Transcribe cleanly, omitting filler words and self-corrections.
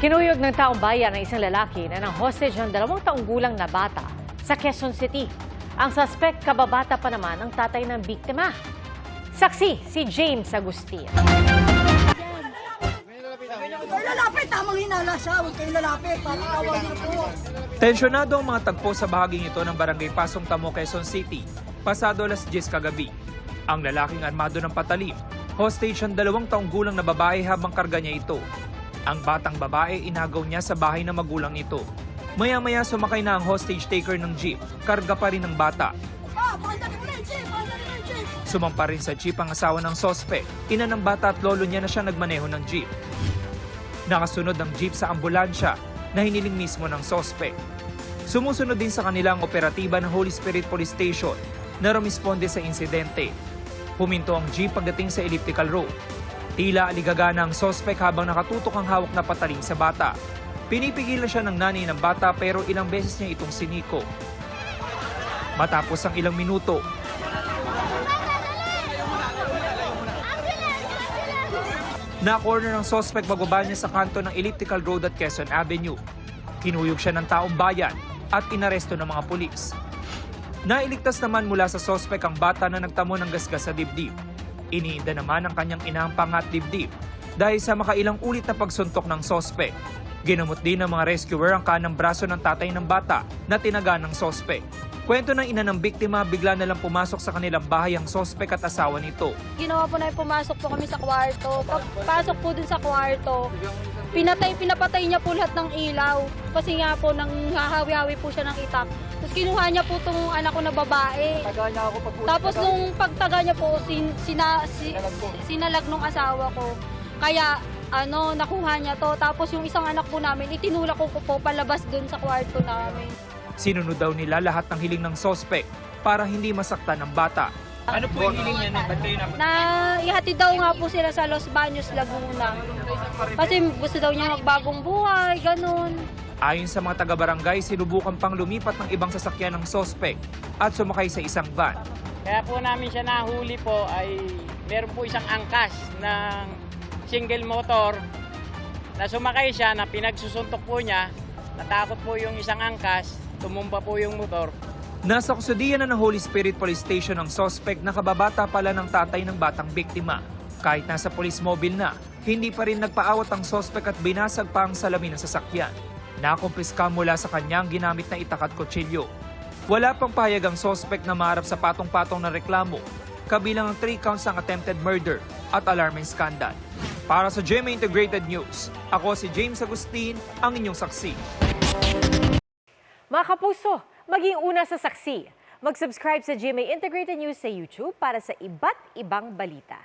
Kinuyog ng taong bayan ng isang lalaki na nang hostage ng 2 taong gulang na bata sa Quezon City. Ang suspect kababata pa naman ang tatay ng biktima. Saksi si James Agustin. Lalapit, tamang hinala siya. Huwag kayo lalapit. Papakawan niyo po. Tensyonado ang mga tagpo sa bahaging ito ng Barangay Pasong Tamo, Quezon City, pasado alas 10 kagabi. Ang lalaking armado ng patalim, hostage ang 2 taong gulang na babae habang karga niya ito. Ang batang babae inagaw niya sa bahay ng magulang nito. Maya-maya sumakay na ang hostage taker ng jeep, karga pa rin ng bata. Pakandali mo na yung jeep! Pakandali mo yung jeep! Sumampa rin sa jeep ang asawa ng sospek, ina ng bata at lolo niya na siya nagmaneho ng jeep. Nakasunod ang jeep sa ambulansya na hiniling mismo ng sospek. Sumusunod din sa kanila ang operatiba ng Holy Spirit Police Station na rumisponde sa insidente. Huminto ang jeep pagdating sa elliptical road. Tila aligagana ang sospek habang nakatutok ang hawak na patalim sa bata. Pinipigilan siya ng nanay ng bata pero ilang beses niya itong siniko. Matapos ang ilang minuto, na-corner ng sospek bababa niya sa kanto ng elliptical road at Quezon Avenue. Kinuyog siya ng taong bayan at inaresto ng mga pulis. Nailigtas naman mula sa sospek ang bata na nagtamo ng gasgas sa dibdib. Iniinda naman ang kanyang inang pangat dibdib dahil sa makailang ulit na pagsuntok ng sospek. Ginamot din ng mga rescuer ang kanang braso ng tatay ng bata na tinaga ng sospek. Kwento ng ina ng biktima, bigla na lang pumasok sa kanilang bahay ang sospek at asawa nito. Ginawa po na pumasok po kami sa kwarto. Pagpasok po dun sa kwarto, pinapatay niya po lahat ng ilaw. Kasi nga po nang hahawi-hawi po siya ng itak. Tapos kinuha niya po itong anak ko na babae. Tapos nung pagtaga niya po, sinalag nung asawa ko. Kaya nakuha niya to. Tapos yung isang anak po namin, itinulak ko po palabas dun sa kwarto namin. Sinunod daw nila lahat ng hiling ng sospek para hindi masaktan ng bata. Ano po yung hiling niya? Na ihatid daw nga po sila sa Los Baños, Laguna. Kasi gusto daw niya magbagong buhay, ganun. Ayon sa mga taga-barangay, sinubukan pang lumipat ng ibang sasakyan ng sospek at sumakay sa isang van. Kaya po namin siya nahuli po ay meron po isang angkas ng single motor na sumakay siya na pinagsusuntok po niya. Natakot po yung isang angkas, tumumba po yung motor. Nasa kusudian na ng Holy Spirit Police Station ang sospek na kababata pala ng tatay ng batang biktima. Kahit nasa police mobile na, hindi pa rin nagpaawat ang sospek at binasag pa ang salamin ng sasakyan. Nakumpiska mula sa kanyang ginamit na itak at kutsilyo. Wala pang pahayag ang sospek na maharap sa patong-patong na reklamo, kabilang ang 3 counts ng attempted murder at alarming scandal. Para sa GMA Integrated News, ako si James Agustin, ang inyong saksi. Mga kapuso, maging una sa saksi. Mag-subscribe sa GMA Integrated News sa YouTube para sa iba't ibang balita.